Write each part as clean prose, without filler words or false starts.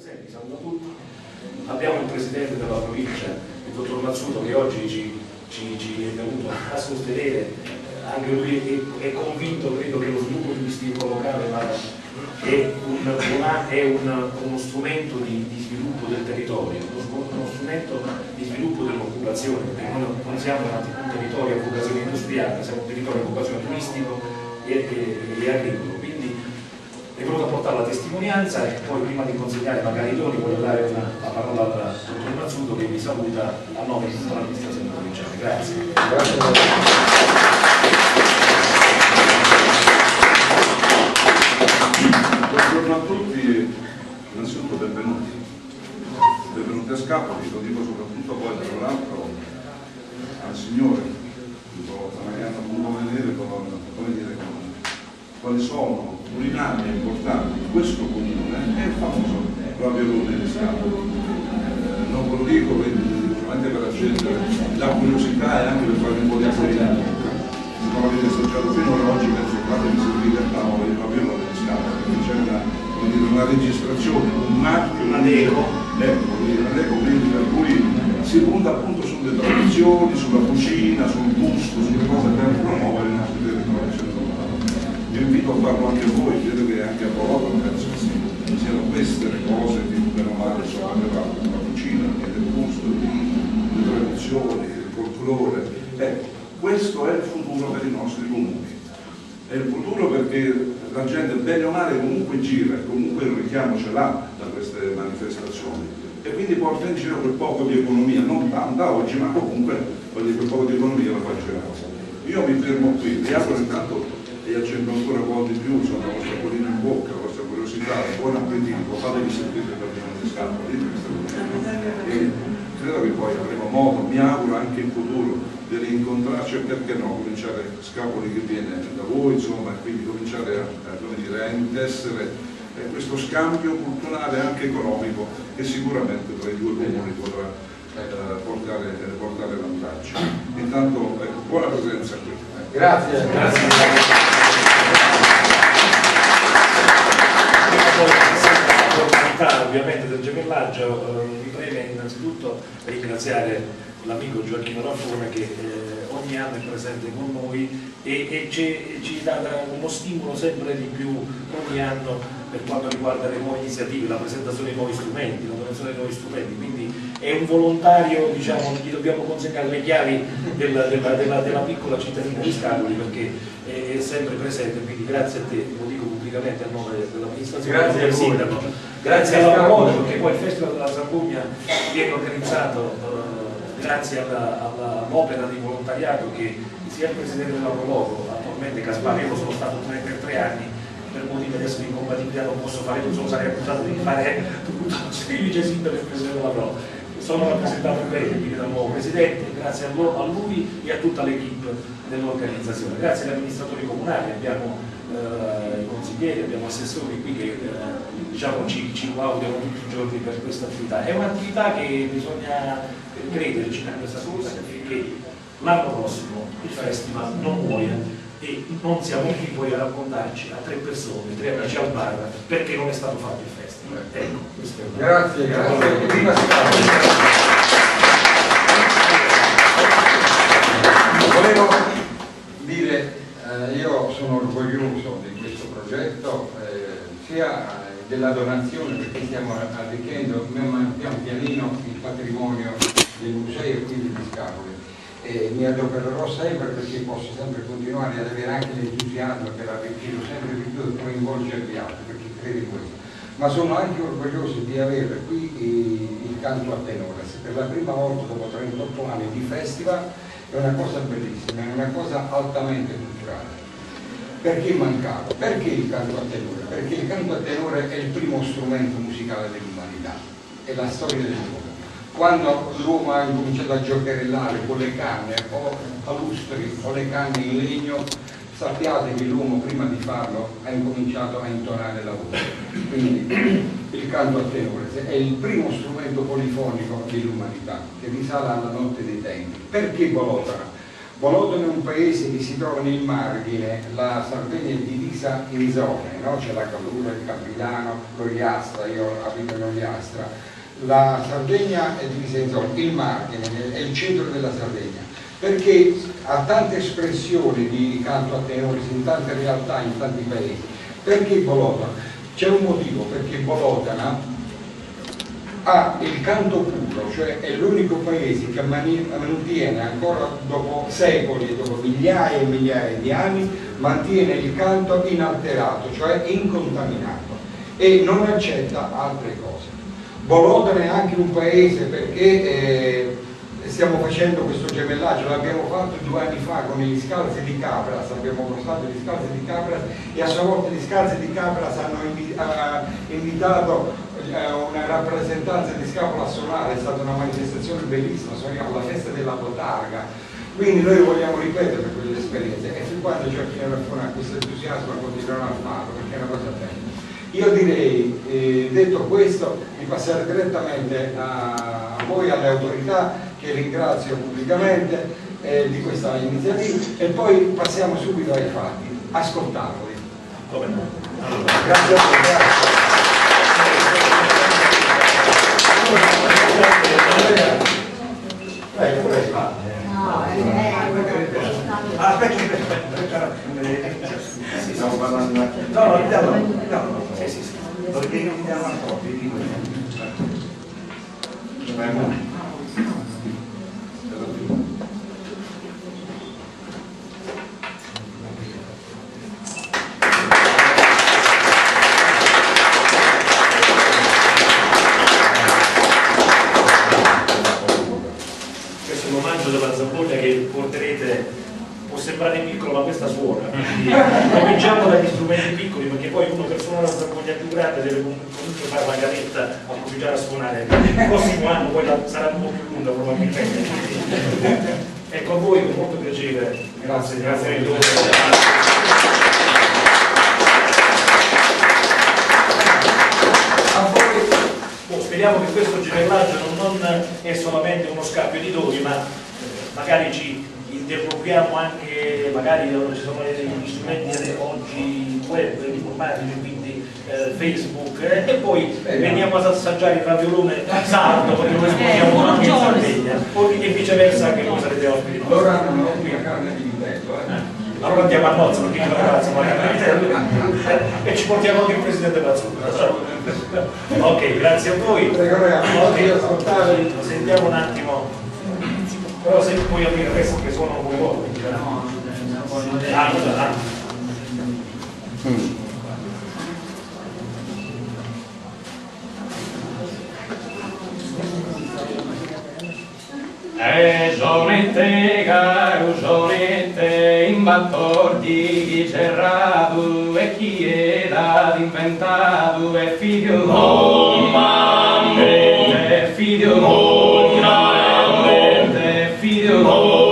presenti, saluto tutti. Abbiamo il presidente della provincia, il dottor Mazzuto, che oggi ci è venuto a sostenere. Anche lui è convinto, credo, che lo sviluppo turistico locale è uno strumento di sviluppo del territorio, uno strumento di sviluppo dell'occupazione, perché noi non siamo un territorio a vocazione industriale, siamo un territorio a vocazione turistico e agricolo. Quindi è venuto a portare la testimonianza e poi, prima di consegnare magari i doni, voglio dare la parola al dottor Mazzuto, che vi saluta a nome di tutta l'amministrazione provinciale. Grazie. Buongiorno a tutti, innanzitutto benvenuti a Scapoli, lo dico soprattutto a voi, tra l'altro al Signore, che hanno potuto vedere quali sono urinari importanti di questo comune e il famoso Raviolone di Scapoli. Non ve lo dico solamente per accendere la curiosità e anche per fare un po' di acquarinata. Se non l'avete assaggiato finora, oggi penso che fatevi servire a tavola il Raviolone di Scapoli, perché c'è una registrazione, un marchio, un adeco, quindi per cui si punta appunto sulle tradizioni, sulla cucina, sul gusto, sulle cose per promuovere il nostro territorio centrale. Vi invito a farlo anche voi, credo che anche a Bologna penso che siano queste le cose che meno male sono elevate, la cucina, il gusto, le tradizioni, il folklore. Questo è il futuro per i nostri comuni. È il futuro perché la gente bene o male comunque gira, comunque il richiamo ce l'ha da queste manifestazioni e quindi porta in giro quel poco di economia, non tanta oggi, ma comunque quel poco di economia la fa girare. Io mi fermo qui, vi auguro intanto e accendo ancora un po' di più, insomma, la vostra colina in bocca, la vostra curiosità, buon appetito, fatevi sentire per di Scapoli e credo che poi avremo modo, mi auguro anche in futuro, di rincontrarci e perché no, cominciare Scapoli che viene da voi, insomma, e quindi cominciare a intessere questo scambio culturale anche economico che sicuramente tra i due comuni potrà portare vantaggio. Intanto buona presenza qui. Grazie. Ovviamente del gemellaggio mi preme innanzitutto ringraziare l'amico Gioacchino Raffone che ogni anno è presente con noi e ci dà uno stimolo sempre di più ogni anno per quanto riguarda le nuove iniziative, la presentazione di nuovi strumenti, la donazione di nuovi strumenti, quindi è un volontario, diciamo, gli dobbiamo consegnare le chiavi della piccola cittadina di Scapoli perché è sempre presente, quindi grazie a te, lo dico pubblicamente a nome dell'amministrazione, grazie del sindaco, grazie alla Prologo, perché poi il Festival della Sardegna viene organizzato grazie all'opera di volontariato che sia il presidente della Prologo, attualmente Caspari, io sono stato per 3 anni, per motivi adesso di incompatibilità non posso fare, non sarei accusato di fare tutto il vice sindaco e il presidente della Prologo. Sono rappresentato bene, quindi dal nuovo presidente, grazie a lui e a tutta l'equipe dell'organizzazione. Grazie agli amministratori comunali, abbiamo i consiglieri, abbiamo assessori qui che diciamo, ci guardano tutti i giorni per questa attività. È un'attività che bisogna crederci in questa cosa, che l'anno prossimo il festival non muoia e non siamo qui poi a raccontarci a 3 persone, 3 amici al bar perché non è stato fatto il festival. Ecco, questo è grazie. Volevo dire, io sono orgoglioso di questo progetto, sia della donazione perché stiamo arricchendo pian pianino il patrimonio dei musei e quindi di Scapoli. Mi adopererò sempre perché posso sempre continuare ad avere anche l'entusiasmo per arricchire sempre di più e coinvolgere gli altri perché credo in questo. Ma sono anche orgoglioso di avere qui il canto a tenore. Per la prima volta dopo 38 anni di festival è una cosa bellissima, è una cosa altamente culturale. Perché mancava? Perché il canto a tenore? Perché il canto a tenore è il primo strumento musicale dell'umanità, è la storia dell'uomo. Quando l'uomo ha incominciato a giocherellare con le canne o palustri o le canne in legno, sappiate che l'uomo prima di farlo ha incominciato a intonare la voce. Quindi il canto a tenore è il primo strumento polifonico dell'umanità che risale alla notte dei tempi. Perché Bologna? Bolotone è un paese che si trova nel margine, la Sardegna è divisa in zone, no? C'è la Cadura, il Capilano, l'Ogliastra, io abito in Ogliastra. La Sardegna è divisa in zone, il margine è il centro della Sardegna, perché ha tante espressioni di canto a tenore in tante realtà, in tanti paesi. Perché Bolotona? C'è un motivo, perché Bolotona ha il canto puro, cioè è l'unico paese che mantiene ancora dopo secoli, dopo migliaia e migliaia di anni, mantiene il canto inalterato, cioè incontaminato, e non accetta altre cose. Bolotona è anche un paese perché stiamo facendo questo gemellaggio, l'abbiamo fatto 2 anni fa con gli Scalzi di Capras, abbiamo portato gli Scalzi di Capras e a sua volta gli Scalzi di Capras hanno invitato una rappresentanza di scapola solare, è stata una manifestazione bellissima, suoniamo la festa della Botarga, quindi noi vogliamo ripetere quelle esperienze e fin quando ci otterremo questo entusiasmo continueremo a farlo perché è una cosa bella. Io direi, detto questo, di passare direttamente a voi, alle autorità, che ringrazio pubblicamente di questa iniziativa, e poi passiamo subito ai fatti, ascoltateli. Grazie a voi. Stiamo parlando perché iniziamo a della Zamboglia che porterete può sembrare piccolo, ma questa suona, quindi cominciamo dagli strumenti piccoli, perché poi uno per suonare una Zamboglia più grande deve comunque fare la gavetta a cominciare a suonare. Il prossimo anno poi sarà un po' più lunga probabilmente, e con voi con molto piacere. Grazie di tutto. Speriamo che questo gemellaggio non è solamente uno scambio di doni, ma magari ci interloquiamo anche, magari ci sono degli strumenti oggi web, informatici, quindi Facebook, e poi veniamo ad assaggiare il raviolone sardo, perché noi spostiamo anche in Sardegna, e viceversa che voi sarete ospiti. Allora non ho qui la carne di vitello, Allora andiamo a nozze, perché c'è la ragazza e ci portiamo anche il presidente Mazzucco. Ok, grazie a voi. Okay. Sentiamo un attimo, però se puoi aprire questo che suona un po'. Sonette, caro sonette, in battordi chi cerrato e chi era inventato è figlio è figlio è figlio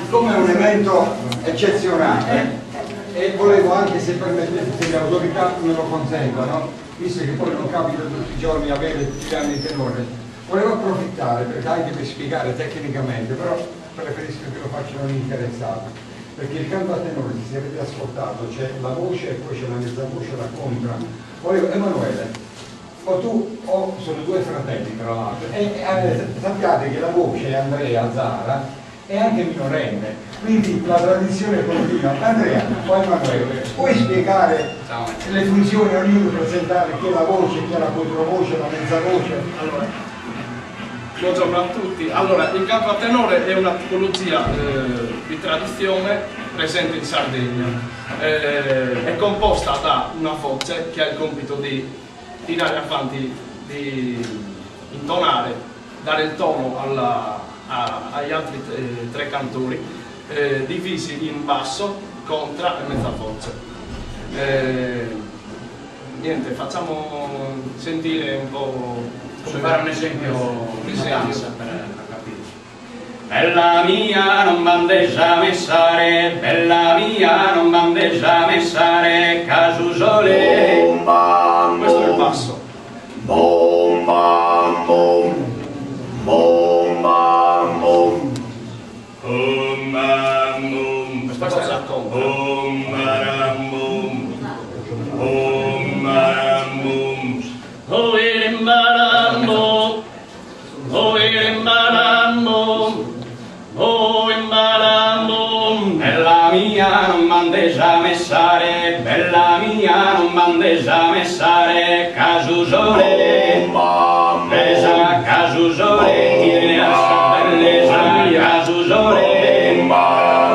Siccome è un evento eccezionale e volevo anche, se permettete, se le autorità me lo consentono, visto che poi non capita tutti i giorni avere tutti gli anni tenore, volevo approfittare anche per spiegare tecnicamente, però preferisco che lo facciano gli interessati, perché il canto a tenore, se avete ascoltato, c'è la voce e poi c'è la mezza voce, la contra. Volevo, Emanuele, o tu o sono due fratelli tra l'altro, e sappiate che la voce Andrea Zara è anche minorenne, quindi la tradizione continua. Andrea o Emanuele, puoi spiegare le funzioni, ognuno presentare chi è la voce, chi è la controvoce, la mezza voce? Allora, buongiorno a tutti. Allora, il canto a tenore è una tipologia di tradizione presente in Sardegna. È composta da una voce che ha il compito di tirare avanti, di intonare, dare il tono agli altri tre cantori, divisi in basso, contra e mezza voce. Niente, facciamo sentire un po'. Fare un esempio di danza per capire. Bella mia non bandeggia messare, bella mia non bandeggia messare, casusole. Questo è il basso. Bom bam bom, bom bam bom, Bum bam bum, Questa è la contra. bum baram bum, bum baram bum. Oh irim baram bum, oh irim baram bum, oh irim baram bum. Bella mia non bandeggia messare, bella mia non bandeggia messare, casusole. Bellezza, casusole, tiene a sta bellezza, casusole.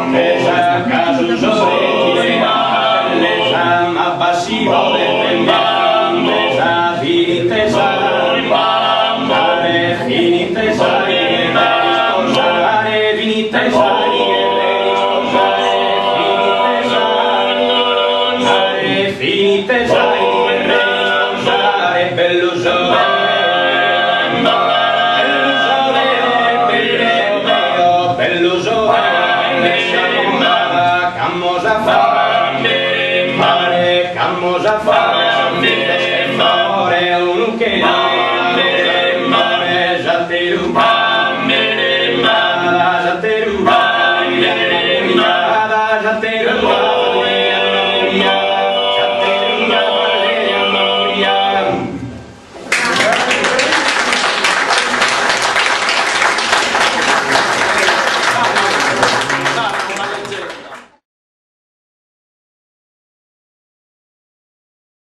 Bellezza, casusole, tiene a sta bellezza, ma passivo del bellezza, finitezza, mare, finitezza, sposare, finitezza, finitezza, bello sole. Cammosa fare, fare un che mare, zateru, zateru, zateru,